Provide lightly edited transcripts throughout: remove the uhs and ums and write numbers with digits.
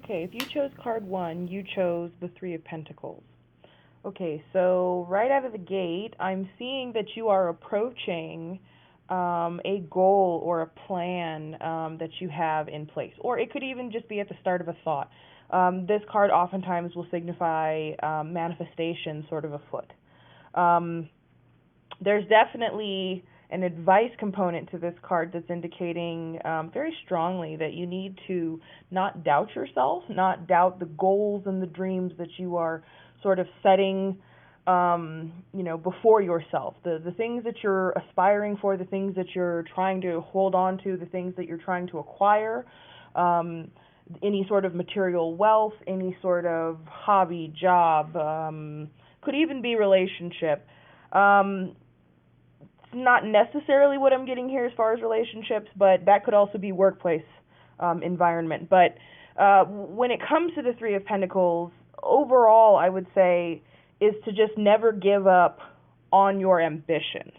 Okay, if you chose card 1, you chose the Three of Pentacles. Okay, so right out of the gate, I'm seeing that you are approaching a goal or a plan that you have in place. Or it could even just be at the start of a thought. This card oftentimes will signify manifestation sort of afoot. There's definitely an advice component to this card that's indicating very strongly that you need to not doubt yourself, not doubt the goals and the dreams that you are sort of setting, before yourself. The things that you're aspiring for, the things that you're trying to hold on to, the things that you're trying to acquire, any sort of material wealth, any sort of hobby, job, could even be relationship. Not necessarily what I'm getting here as far as relationships, but that could also be workplace environment. But when it comes to the Three of Pentacles, overall, I would say is to just never give up on your ambitions.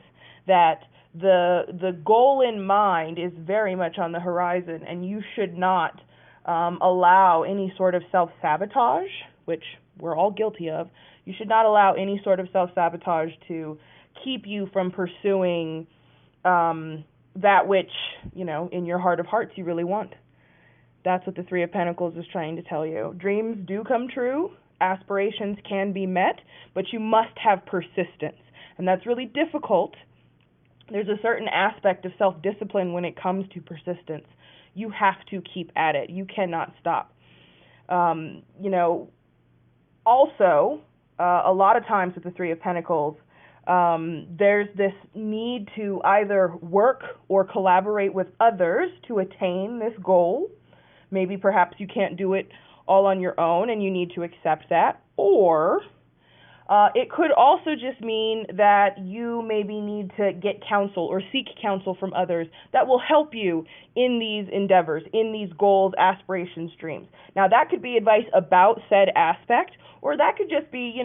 That the goal in mind is very much on the horizon, and you should not allow any sort of self-sabotage, which we're all guilty of. You should not allow any sort of self-sabotage to keep you from pursuing that which, in your heart of hearts you really want. That's what the Three of Pentacles is trying to tell you. Dreams do come true. Aspirations can be met, but you must have persistence. And that's really difficult. There's a certain aspect of self-discipline when it comes to persistence. You have to keep at it. You cannot stop. Also, a lot of times with the Three of Pentacles, there's this need to either work or collaborate with others to attain this goal. Maybe perhaps you can't do it all on your own and you need to accept that. Or it could also just mean that you maybe need to get counsel or seek counsel from others that will help you in these endeavors, in these goals, aspirations, dreams. Now, that could be advice about said aspect, or that could just be,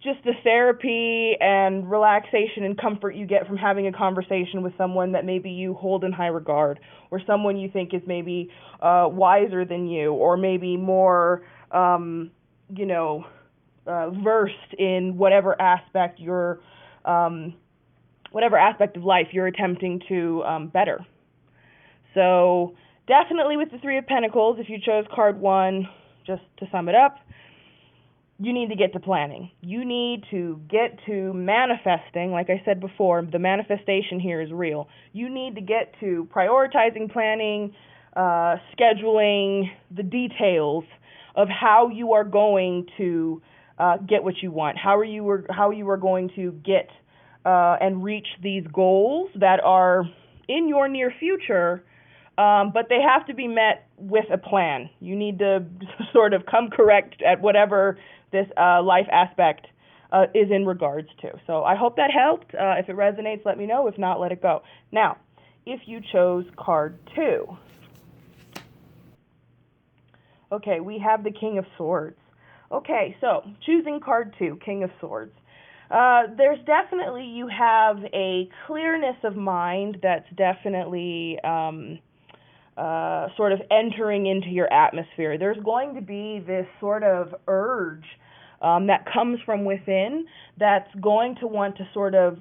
just the therapy and relaxation and comfort you get from having a conversation with someone that maybe you hold in high regard, or someone you think is maybe wiser than you, or maybe more, versed in whatever aspect whatever aspect of life you're attempting to better. So definitely with the Three of Pentacles, if you chose card 1, just to sum it up, you need to get to planning. You need to get to manifesting. Like I said before, the manifestation here is real. You need to get to prioritizing, planning, scheduling, the details of how you are going to get what you want, how you are going to get and reach these goals that are in your near future, but they have to be met with a plan. You need to sort of come correct at whatever this life aspect is in regards to. So I hope that helped. If it resonates, let me know. If not, let it go. Now, if you chose card 2, okay, we have the King of Swords. Okay, so choosing card 2, King of Swords. There's definitely, you have a clearness of mind that's definitely sort of entering into your atmosphere. There's going to be this sort of urge that comes from within that's going to want to sort of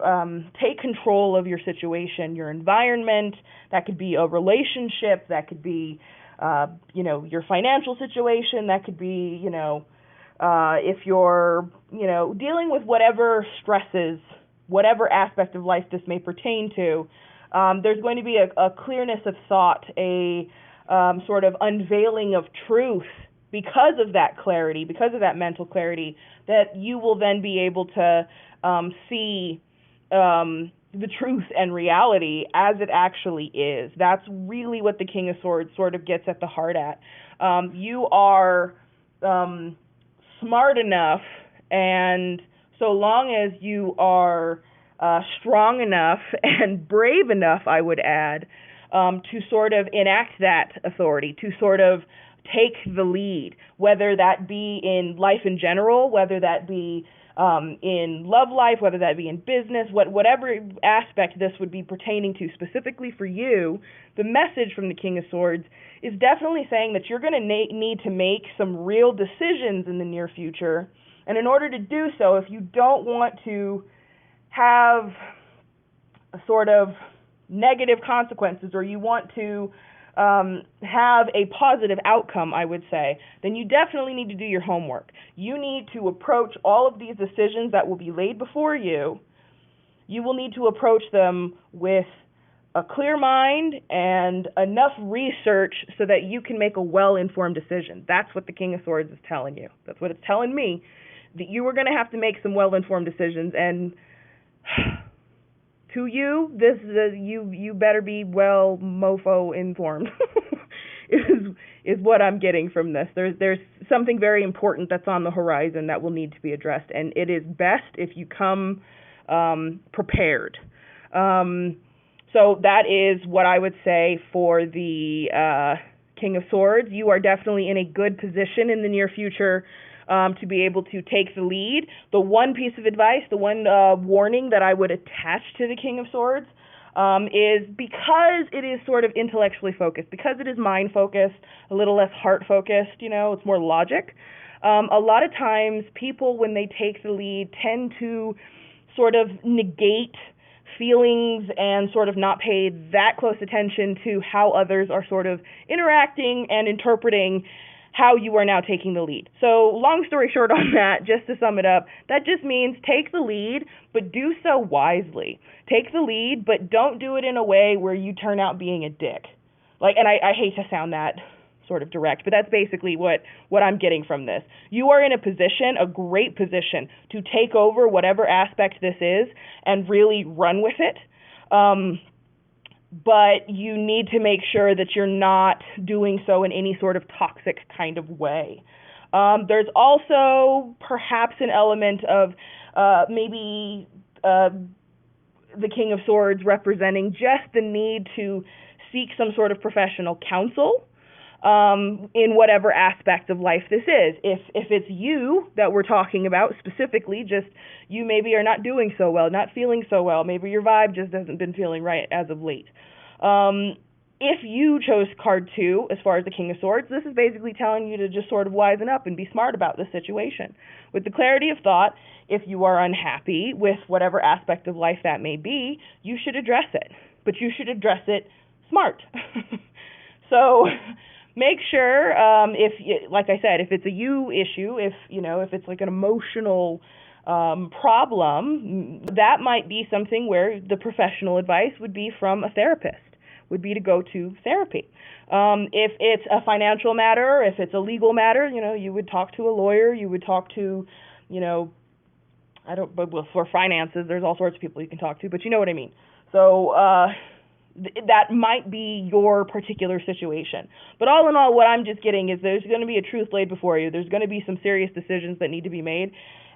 take control of your situation, your environment. That could be a relationship, that could be, your financial situation, that could be, if you're, dealing with whatever stresses, whatever aspect of life this may pertain to, there's going to be a clearness of thought, a sort of unveiling of truth because of that clarity, because of that mental clarity, that you will then be able to see the truth and reality as it actually is. That's really what the King of Swords sort of gets at the heart at. You are smart enough, and so long as you are strong enough and brave enough, I would add, to sort of enact that authority, to sort of take the lead, whether that be in life in general, whether that be in love life, whether that be in business, whatever aspect this would be pertaining to specifically for you. The message from the King of Swords is definitely saying that you're going to need to make some real decisions in the near future. And in order to do so, if you don't want to have a sort of negative consequences, or you want to have a positive outcome, I would say, then you definitely need to do your homework. You need to approach all of these decisions that will be laid before you. You will need to approach them with a clear mind and enough research so that you can make a well-informed decision. That's what the King of Swords is telling you. That's what it's telling me, that you are going to have to make some well-informed decisions, and to you, you better be well mofo informed. is what I'm getting from this. There's something very important that's on the horizon that will need to be addressed, and it is best if you come prepared. So that is what I would say for the King of Swords. You are definitely in a good position in the near future to be able to take the lead. The one piece of advice, the one warning that I would attach to the King of Swords is, because it is sort of intellectually focused, because it is mind focused, a little less heart focused, it's more logic. A lot of times people, when they take the lead, tend to sort of negate feelings and sort of not pay that close attention to how others are sort of interacting and interpreting how you are now taking the lead. So long story short on that, just to sum it up, that just means take the lead, but do so wisely. Take the lead, but don't do it in a way where you turn out being a dick. And I hate to sound that sort of direct, but that's basically what I'm getting from this. You are in a position, a great position, to take over whatever aspect this is and really run with it. But you need to make sure that you're not doing so in any sort of toxic kind of way. There's also perhaps an element of maybe the King of Swords representing just the need to seek some sort of professional counsel in whatever aspect of life this is. If it's you that we're talking about specifically, just you maybe are not doing so well, not feeling so well, maybe your vibe just hasn't been feeling right as of late. If you chose card 2 as far as the King of Swords, this is basically telling you to just sort of wisen up and be smart about this situation. With the clarity of thought, if you are unhappy with whatever aspect of life that may be, you should address it. But you should address it smart. So make sure, like I said, if it's a you issue, if it's like an emotional problem, that might be something where the professional advice would be from a therapist, would be to go to therapy. If it's a financial matter, if it's a legal matter, you would talk to a lawyer, you would talk to, for finances, there's all sorts of people you can talk to, but you know what I mean. So, that might be your particular situation. But all in all, what I'm just getting is there's going to be a truth laid before you. There's going to be some serious decisions that need to be made,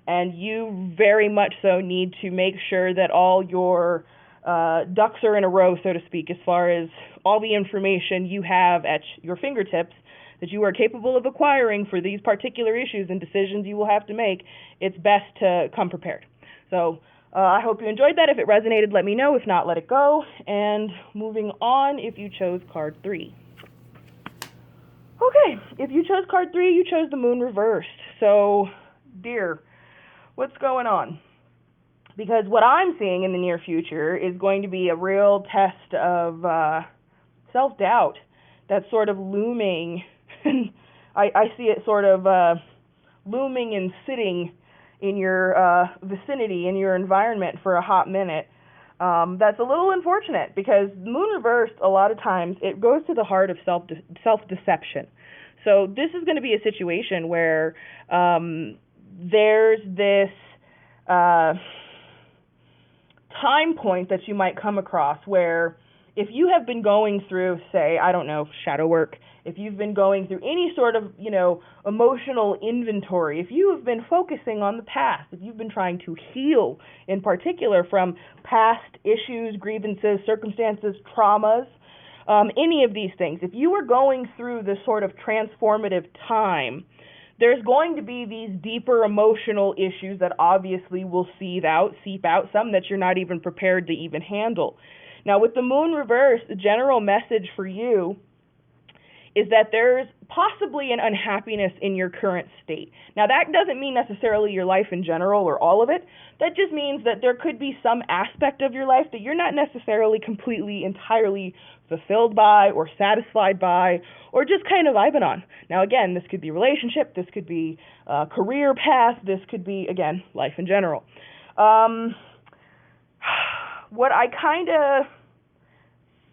and you very much so need to make sure that all your ducks are in a row, so to speak, as far as all the information you have at your fingertips that you are capable of acquiring for these particular issues and decisions you will have to make. It's best to come prepared. So I hope you enjoyed that. If it resonated, let me know. If not, let it go. And moving on, if you chose card 3. Okay, if you chose card 3, you chose the moon reversed. So, dear, what's going on? Because what I'm seeing in the near future is going to be a real test of self-doubt that's sort of looming. I see it sort of looming and sitting in your vicinity, in your environment for a hot minute. That's a little unfortunate because moon reversed, a lot of times, it goes to the heart of self-deception. So this is going to be a situation where there's this time point that you might come across where if you have been going through, say, I don't know, shadow work, if you've been going through any sort of, emotional inventory, if you have been focusing on the past, if you've been trying to heal in particular from past issues, grievances, circumstances, traumas, any of these things, if you are going through this sort of transformative time, there's going to be these deeper emotional issues that obviously will seep out, some that you're not even prepared to even handle. Now, with the moon reverse, the general message for you is that there's possibly an unhappiness in your current state. Now, that doesn't mean necessarily your life in general or all of it. That just means that there could be some aspect of your life that you're not necessarily completely, entirely fulfilled by or satisfied by or just kind of vibing on. Now, again, this could be relationship, this could be career path, this could be, again, life in general. What I kind of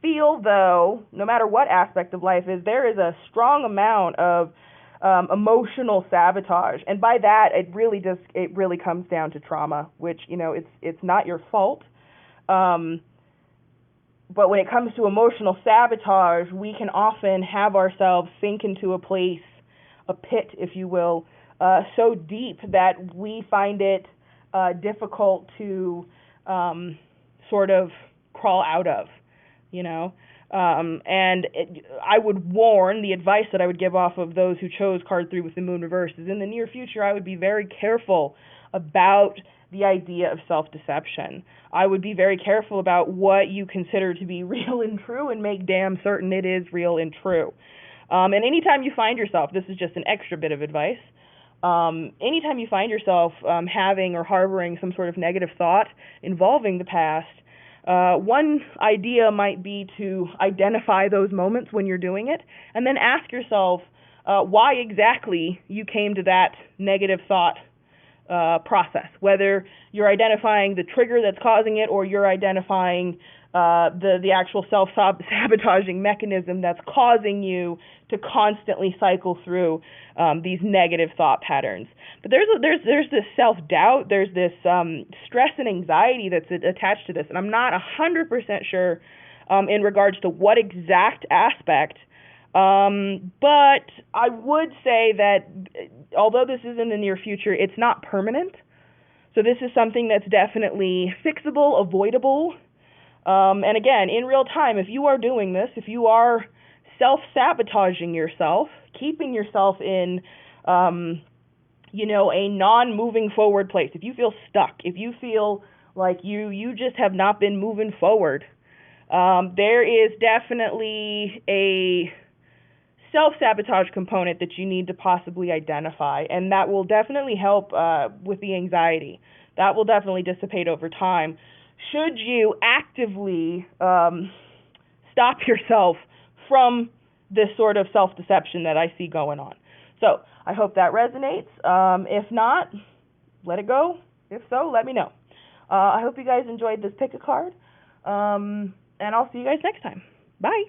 feel, though, no matter what aspect of life, is there is a strong amount of emotional sabotage, and by that, it really comes down to trauma, which it's not your fault. But when it comes to emotional sabotage, we can often have ourselves sink into a place, a pit, if you will, so deep that we find it difficult to sort of crawl out of, I would warn, the advice that I would give off of those who chose card 3 with the moon reverse is in the near future, I would be very careful about the idea of self-deception. I would be very careful about what you consider to be real and true and make damn certain it is real and true. And anytime you find yourself, this is just an extra bit of advice, anytime you find yourself having or harboring some sort of negative thought involving the past, one idea might be to identify those moments when you're doing it, and then ask yourself why exactly you came to that negative thought process, whether you're identifying the trigger that's causing it or you're identifying the actual self-sabotaging mechanism that's causing you to constantly cycle through these negative thought patterns. But there's this self-doubt, there's this stress and anxiety that's attached to this, and I'm not 100% sure in regards to what exact aspect, but I would say that although this is in the near future, it's not permanent. So this is something that's definitely fixable, avoidable. And again, in real time, if you are doing this, if you are self-sabotaging yourself, keeping yourself in, a non-moving forward place, if you feel stuck, if you feel like you just have not been moving forward, there is definitely a self-sabotage component that you need to possibly identify, and that will definitely help with the anxiety. That will definitely dissipate over time should you actively stop yourself from this sort of self-deception that I see going on. So I hope that resonates. If not, let it go. If so, let me know. I hope you guys enjoyed this pick a card, and I'll see you guys next time. Bye.